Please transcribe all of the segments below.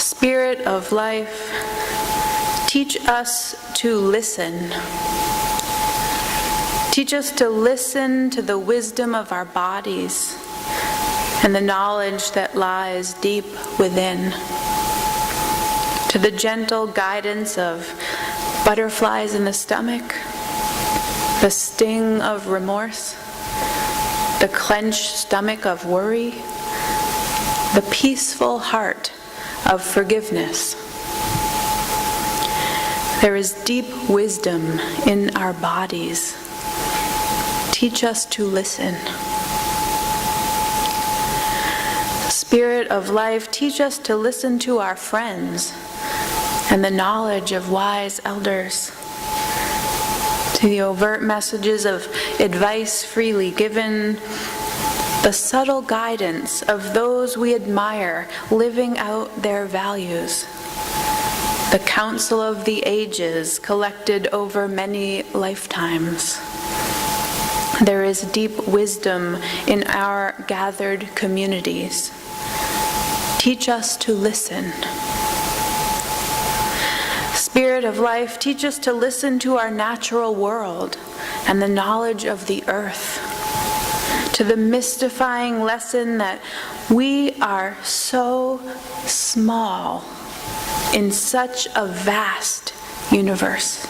Spirit of life, teach us to listen. Teach us to listen to the wisdom of our bodies and the knowledge that lies deep within, to the gentle guidance of butterflies in the stomach, the sting of remorse, the clenched stomach of worry, the peaceful heart of forgiveness. There is deep wisdom in our bodies. Teach us to listen. Spirit of life, teach us to listen to our friends and the knowledge of wise elders, to the overt messages of advice freely given, the subtle guidance of those we admire living out their values, the counsel of the ages collected over many lifetimes. There is deep wisdom in our gathered communities. Teach us to listen. Spirit of life, teach us to listen to our natural world and the knowledge of the earth, to the mystifying lesson that we are so small in such a vast universe.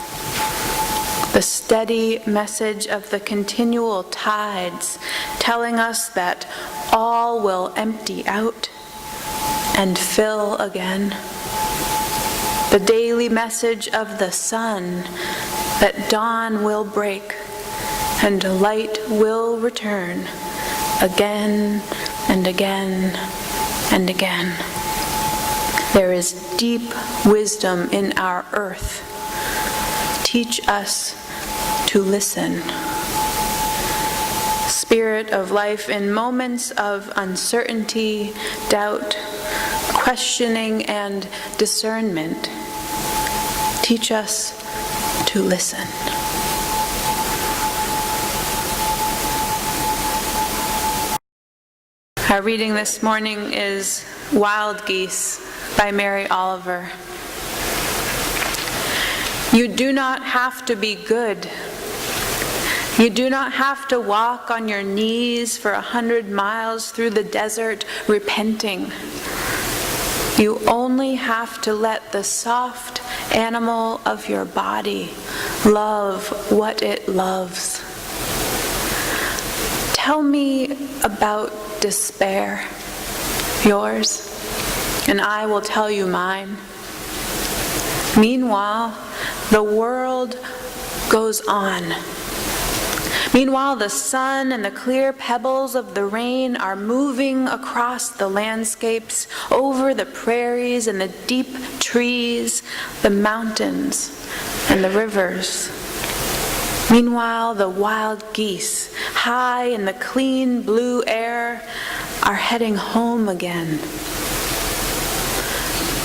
The steady message of the continual tides telling us that all will empty out and fill again. The daily message of the sun that dawn will break and light will return again and again and again. There is deep wisdom in our earth. Teach us to listen. Spirit of life, in moments of uncertainty, doubt, questioning, and discernment, teach us to listen. Our reading this morning is Wild Geese by Mary Oliver. You do not have to be good. You do not have to walk on your knees for 100 miles through the desert repenting. You only have to let the soft animal of your body love what it loves. Tell me about despair, yours, and I will tell you mine. Meanwhile, the world goes on. Meanwhile, the sun and the clear pebbles of the rain are moving across the landscapes, over the prairies and the deep trees, the mountains and the rivers. Meanwhile, the wild geese, high in the clean blue air, are heading home again.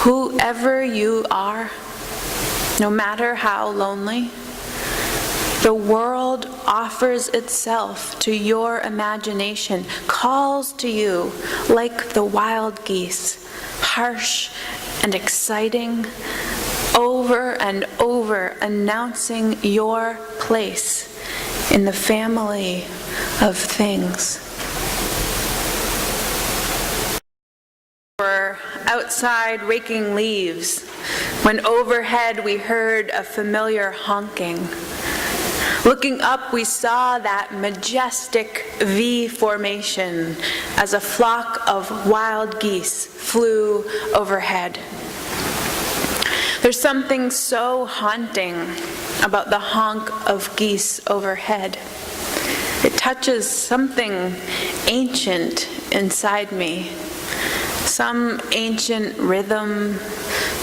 Whoever you are, no matter how lonely, the world offers itself to your imagination, calls to you like the wild geese, harsh and exciting, over and over announcing your place in the family of things. We're outside raking leaves when overhead we heard a familiar honking. Looking up, we saw that majestic V formation as a flock of wild geese flew overhead. There's something so haunting about the honk of geese overhead. It touches something ancient inside me. Some ancient rhythm,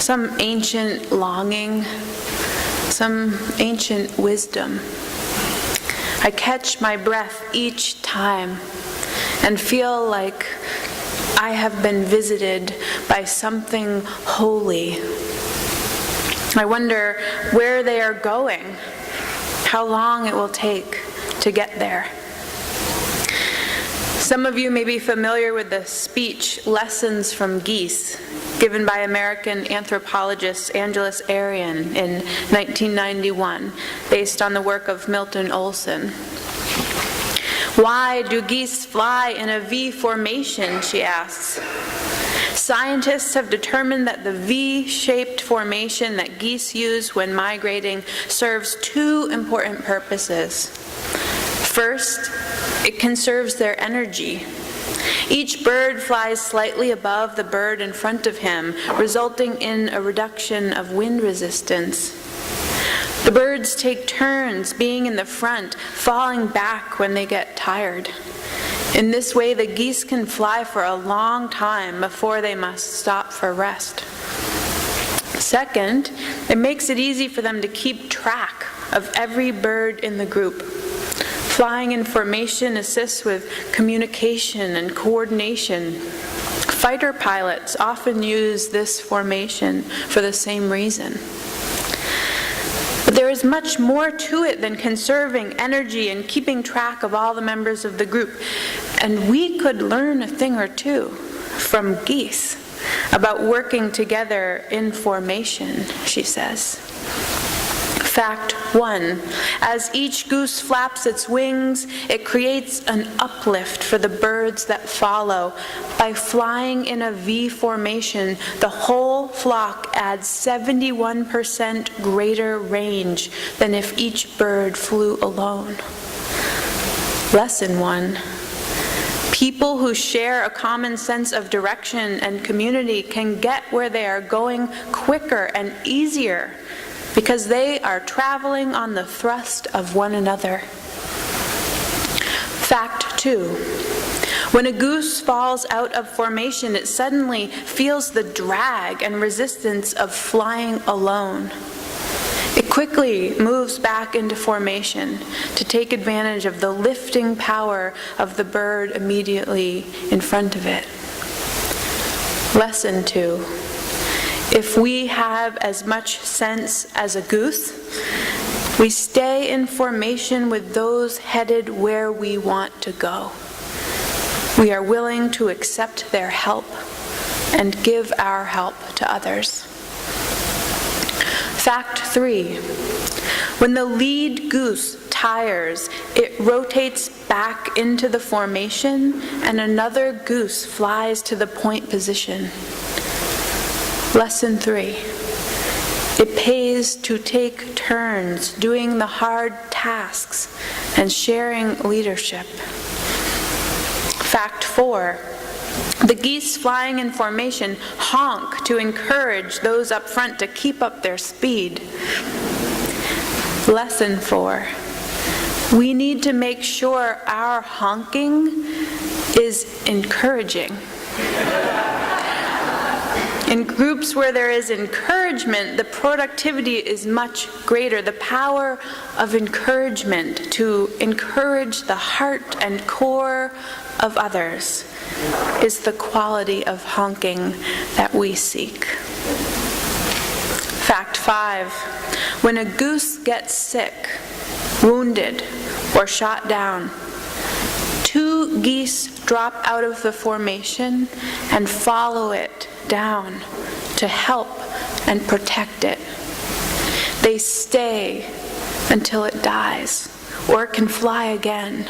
some ancient longing, some ancient wisdom. I catch my breath each time and feel like I have been visited by something holy. I wonder where they are going, how long it will take to get there. Some of you may be familiar with the speech Lessons from Geese, given by American anthropologist Angeles Arian in 1991, based on the work of Milton Olson. Why do geese fly in a V formation, she asks. Scientists have determined that the V-shaped formation that geese use when migrating serves two important purposes. First, it conserves their energy. Each bird flies slightly above the bird in front of him, resulting in a reduction of wind resistance. The birds take turns being in the front, falling back when they get tired. In this way, the geese can fly for a long time before they must stop for rest. Second, it makes it easy for them to keep track of every bird in the group. Flying in formation assists with communication and coordination. Fighter pilots often use this formation for the same reason. But there is much more to it than conserving energy and keeping track of all the members of the group. And we could learn a thing or two from geese about working together in formation, she says. Fact 1. As each goose flaps its wings, it creates an uplift for the birds that follow. By flying in a V formation, the whole flock adds 71% greater range than if each bird flew alone. Lesson 1. People who share a common sense of direction and community can get where they are going quicker and easier because they are traveling on the thrust of one another. Fact 2. When a goose falls out of formation, it suddenly feels the drag and resistance of flying alone. It quickly moves back into formation to take advantage of the lifting power of the bird immediately in front of it. Lesson 2. If we have as much sense as a goose, we stay in formation with those headed where we want to go. We are willing to accept their help and give our help to others. Fact 3. When the lead goose tires, it rotates back into the formation and another goose flies to the point position. Lesson 3. It pays to take turns doing the hard tasks and sharing leadership. Fact 4. The geese flying in formation honk to encourage those up front to keep up their speed. Lesson 4. We need to make sure our honking is encouraging. In groups where there is encouragement, the productivity is much greater. The power of encouragement to encourage the heart and core of others is the quality of honking that we seek. Fact 5. When a goose gets sick, wounded, or shot down, 2 geese drop out of the formation and follow it down to help and protect it. They stay until it dies or can fly again.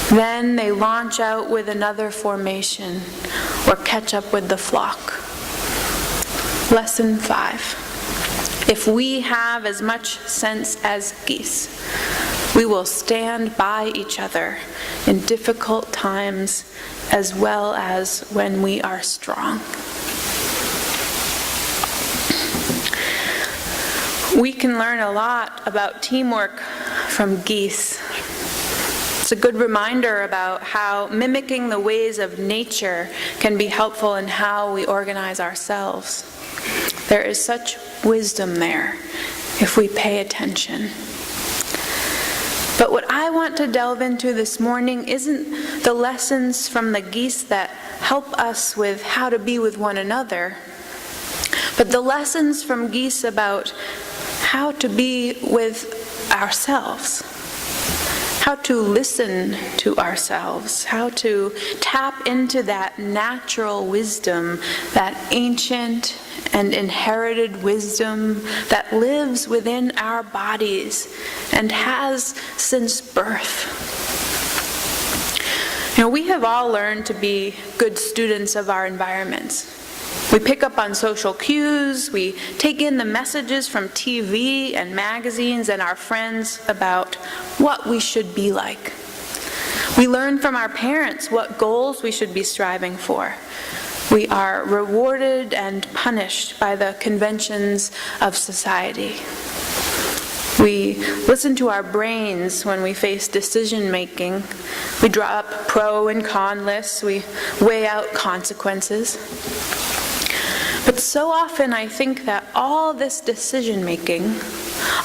Then they launch out with another formation or catch up with the flock. Lesson 5. If we have as much sense as geese, we will stand by each other in difficult times as well as when we are strong. We can learn a lot about teamwork from geese. It's a good reminder about how mimicking the ways of nature can be helpful in how we organize ourselves. There is such wisdom there if we pay attention. But what I want to delve into this morning isn't the lessons from the geese that help us with how to be with one another, but the lessons from geese about how to be with ourselves, how to listen to ourselves, how to tap into that natural wisdom, that ancient and inherited wisdom that lives within our bodies and has since birth. We have all learned to be good students of our environments. We pick up on social cues, we take in the messages from TV and magazines and our friends about what we should be like. We learn from our parents what goals we should be striving for. We are rewarded and punished by the conventions of society. We listen to our brains when we face decision making. We draw up pro and con lists. We weigh out consequences. But so often I think that all this decision making,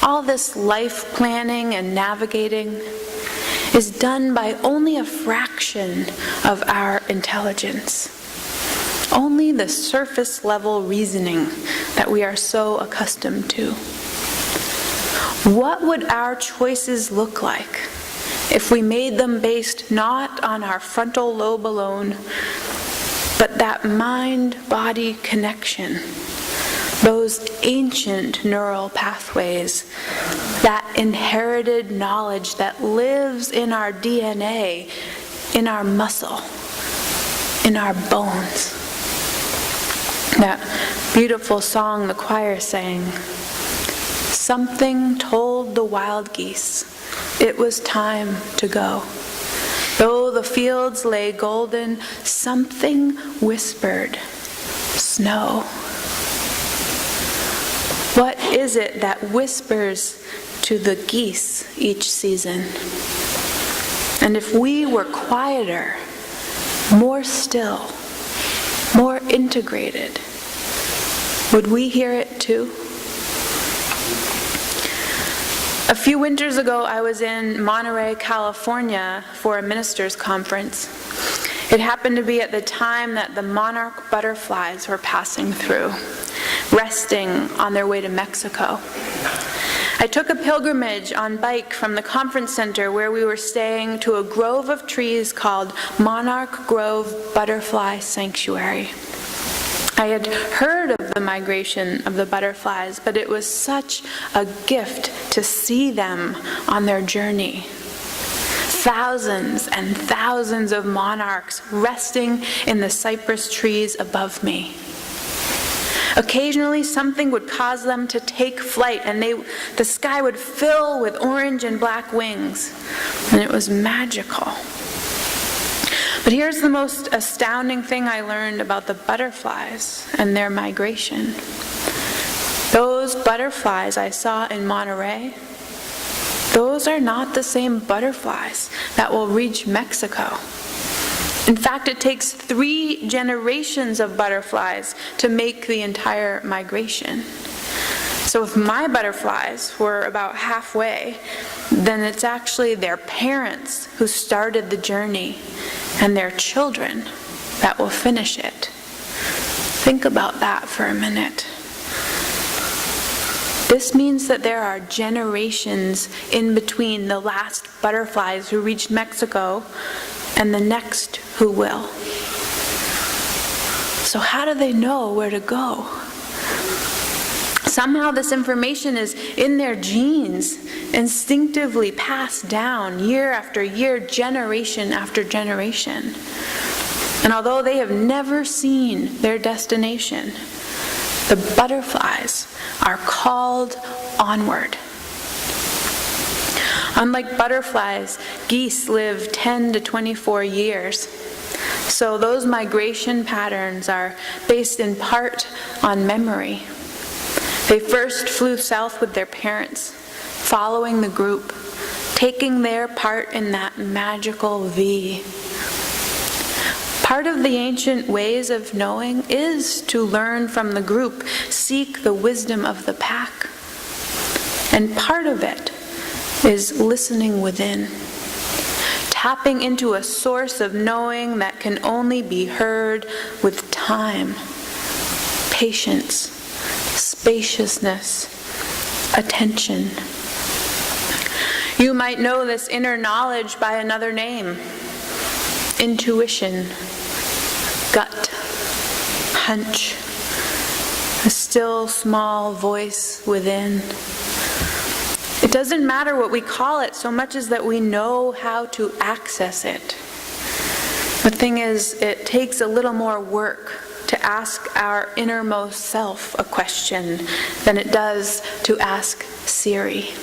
all this life planning and navigating is done by only a fraction of our intelligence. Only the surface level reasoning that we are so accustomed to. What would our choices look like if we made them based not on our frontal lobe alone, but that mind-body connection, those ancient neural pathways, that inherited knowledge that lives in our DNA, in our muscle, in our bones? That beautiful song the choir sang, "Something told the wild geese it was time to go. Though the fields lay golden, something whispered, snow." What is it that whispers to the geese each season? And if we were quieter, more still, more integrated, would we hear it too? A few winters ago, I was in Monterey, California for a ministers' conference. It happened to be at the time that the monarch butterflies were passing through, resting on their way to Mexico. I took a pilgrimage on bike from the conference center where we were staying to a grove of trees called Monarch Grove Butterfly Sanctuary. I had heard of the migration of the butterflies, but it was such a gift to see them on their journey. Thousands and thousands of monarchs resting in the cypress trees above me. Occasionally something would cause them to take flight, and the sky would fill with orange and black wings, and it was magical. But here's the most astounding thing I learned about the butterflies and their migration. Those butterflies I saw in Monterey, those are not the same butterflies that will reach Mexico. In fact, it takes 3 generations of butterflies to make the entire migration. So if my butterflies were about halfway, then it's actually their parents who started the journey and their children that will finish it. Think about that for a minute. This means that there are generations in between the last butterflies who reached Mexico and the next who will. So how do they know where to go? Somehow this information is in their genes, instinctively passed down year after year, generation after generation. And although they have never seen their destination, the butterflies are called onward. Unlike butterflies, geese live 10 to 24 years. So those migration patterns are based in part on memory. They first flew south with their parents, following the group, taking their part in that magical V. Part of the ancient ways of knowing is to learn from the group, seek the wisdom of the pack. And part of it is listening within, tapping into a source of knowing that can only be heard with time, patience, spaciousness, attention. You might know this inner knowledge by another name: intuition, gut, hunch, a still small voice within. It doesn't matter what we call it so much as that we know how to access it. The thing is, it takes a little more work to ask our innermost self a question than it does to ask Siri.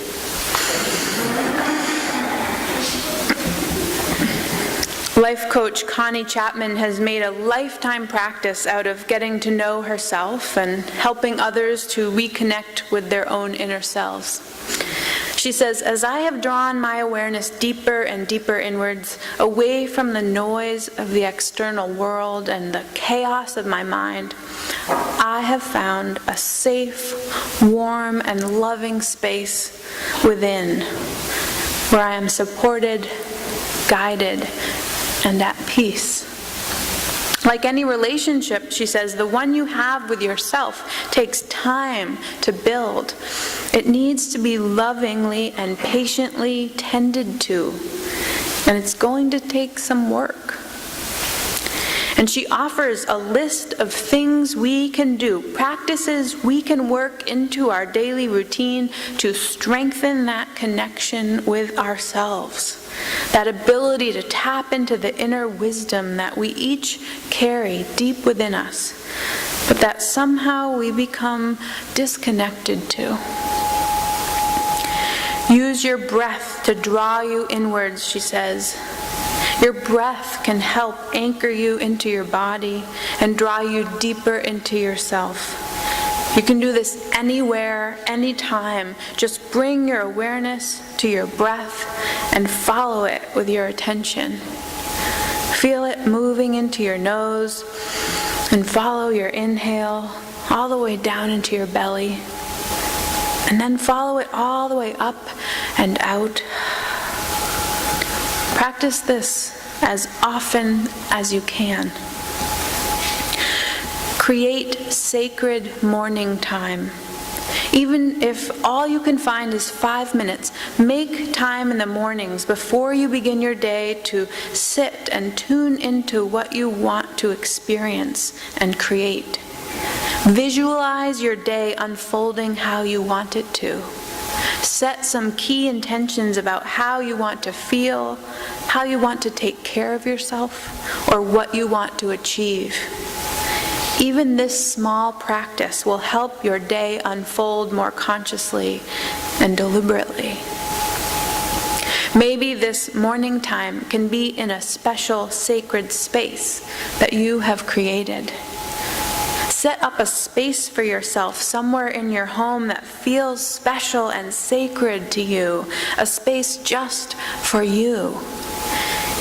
Life coach Connie Chapman has made a lifetime practice out of getting to know herself and helping others to reconnect with their own inner selves. She says, "As I have drawn my awareness deeper and deeper inwards, away from the noise of the external world and the chaos of my mind, I have found a safe, warm, and loving space within, where I am supported, guided, and at peace." Like any relationship, she says, the one you have with yourself takes time to build. It needs to be lovingly and patiently tended to, and it's going to take some work. And she offers a list of things we can do, practices we can work into our daily routine to strengthen that connection with ourselves, that ability to tap into the inner wisdom that we each carry deep within us, but that somehow we become disconnected to. Use your breath to draw you inwards, she says. Your breath can help anchor you into your body and draw you deeper into yourself. You can do this anywhere, anytime. Just bring your awareness to your breath and follow it with your attention. Feel it moving into your nose and follow your inhale all the way down into your belly. And then follow it all the way up and out. Practice this as often as you can. Create sacred morning time. Even if all you can find is 5 minutes, make time in the mornings before you begin your day to sit and tune into what you want to experience and create. Visualize your day unfolding how you want it to. Set some key intentions about how you want to feel, how you want to take care of yourself, or what you want to achieve. Even this small practice will help your day unfold more consciously and deliberately. Maybe this morning time can be in a special sacred space that you have created. Set up a space for yourself somewhere in your home that feels special and sacred to you, a space just for you.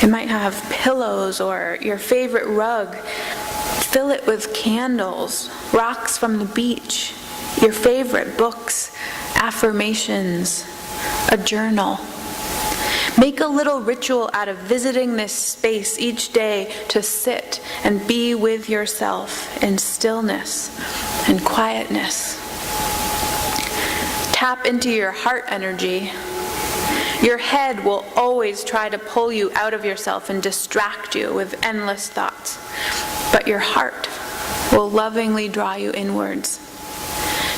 It might have pillows or your favorite rug. Fill it with candles, rocks from the beach, your favorite books, affirmations, a journal. Make a little ritual out of visiting this space each day to sit and be with yourself in stillness and quietness. Tap into your heart energy. Your head will always try to pull you out of yourself and distract you with endless thoughts, but your heart will lovingly draw you inwards.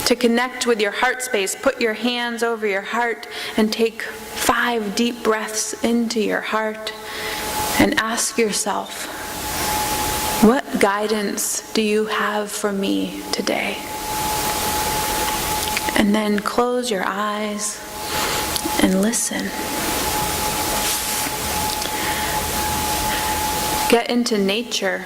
To connect with your heart space, put your hands over your heart and take 5 deep breaths into your heart and ask yourself, what guidance do you have for me today? And then close your eyes and listen. Get into nature.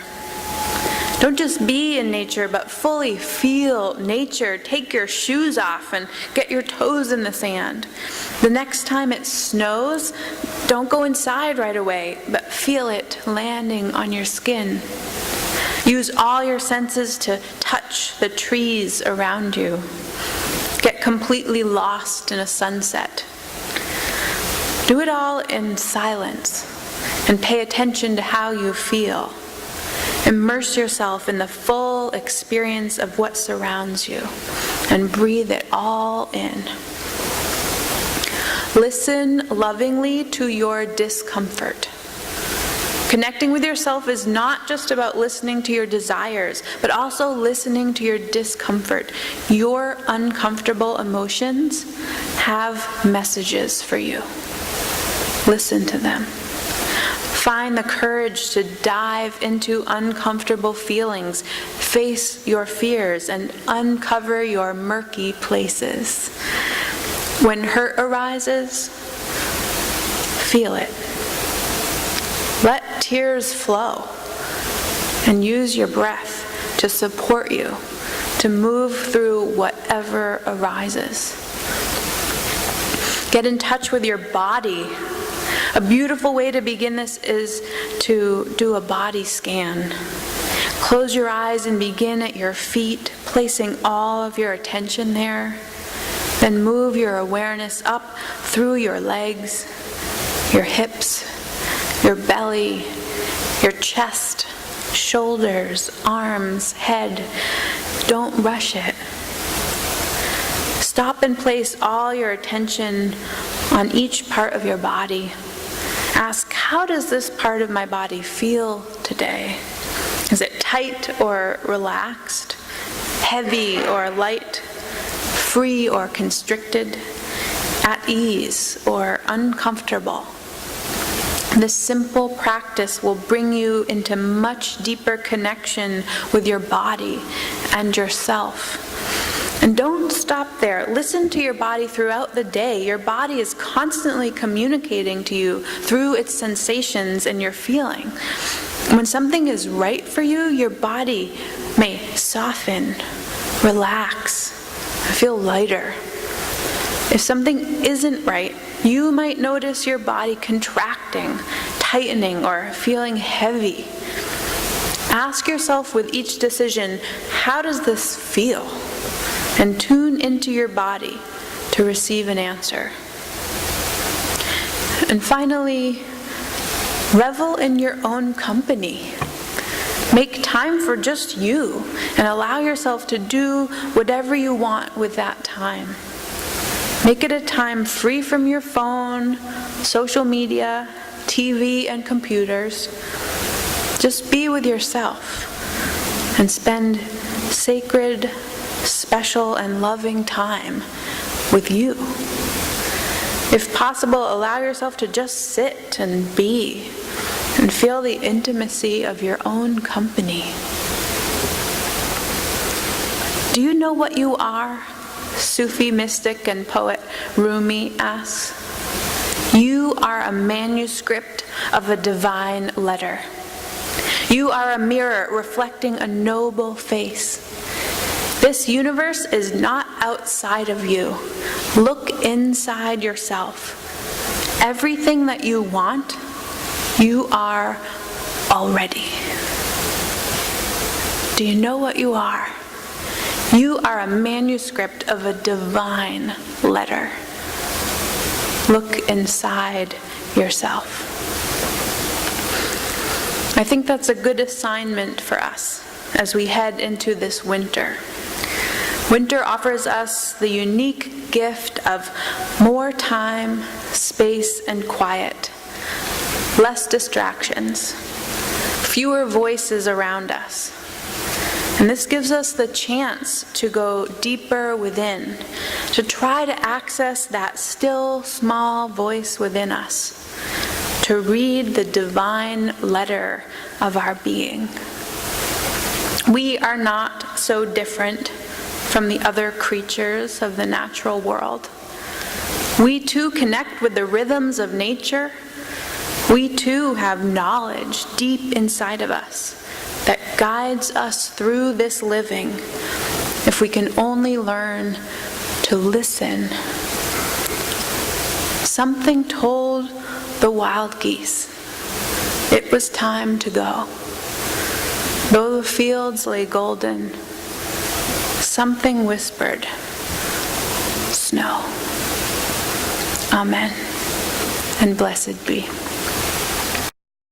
Don't just be in nature, but fully feel nature. Take your shoes off and get your toes in the sand. The next time it snows, don't go inside right away, but feel it landing on your skin. Use all your senses to touch the trees around you. Get completely lost in a sunset. Do it all in silence and pay attention to how you feel. Immerse yourself in the full experience of what surrounds you and breathe it all in. Listen lovingly to your discomfort. Connecting with yourself is not just about listening to your desires, but also listening to your discomfort. Your uncomfortable emotions have messages for you. Listen to them. Find the courage to dive into uncomfortable feelings, face your fears, and uncover your murky places. When hurt arises, feel it. Let tears flow, and use your breath to support you to move through whatever arises. Get in touch with your body. A beautiful way to begin this is to do a body scan. Close your eyes and begin at your feet, placing all of your attention there. Then move your awareness up through your legs, your hips, your belly, your chest, shoulders, arms, head. Don't rush it. Stop and place all your attention on each part of your body. Ask, how does this part of my body feel today? Is it tight or relaxed? Heavy or light? Free or constricted? At ease or uncomfortable? This simple practice will bring you into much deeper connection with your body and yourself. And don't stop there. Listen to your body throughout the day. Your body is constantly communicating to you through its sensations and your feeling. When something is right for you, your body may soften, relax, feel lighter. If something isn't right, you might notice your body contracting, tightening, or feeling heavy. Ask yourself with each decision, how does this feel? And tune into your body to receive an answer. And finally, revel in your own company. Make time for just you and allow yourself to do whatever you want with that time. Make it a time free from your phone, social media, TV, and computers. Just be with yourself and spend sacred, special, and loving time with you. If possible, allow yourself to just sit and be and feel the intimacy of your own company. Do you know what you are? Sufi mystic and poet Rumi asks. You are a manuscript of a divine letter. You are a mirror reflecting a noble face. This universe is not outside of you. Look inside yourself. Everything that you want, you are already. Do you know what you are? You are a manuscript of a divine letter. Look inside yourself. I think that's a good assignment for us as we head into this winter. Winter offers us the unique gift of more time, space, and quiet, less distractions, fewer voices around us. And this gives us the chance to go deeper within, to try to access that still, small voice within us, to read the divine letter of our being. We are not so different from the other creatures of the natural world. We too connect with the rhythms of nature. We too have knowledge deep inside of us that guides us through this living if we can only learn to listen. Something told the wild geese it was time to go. Though the fields lay golden, something whispered, snow. Amen, and blessed be.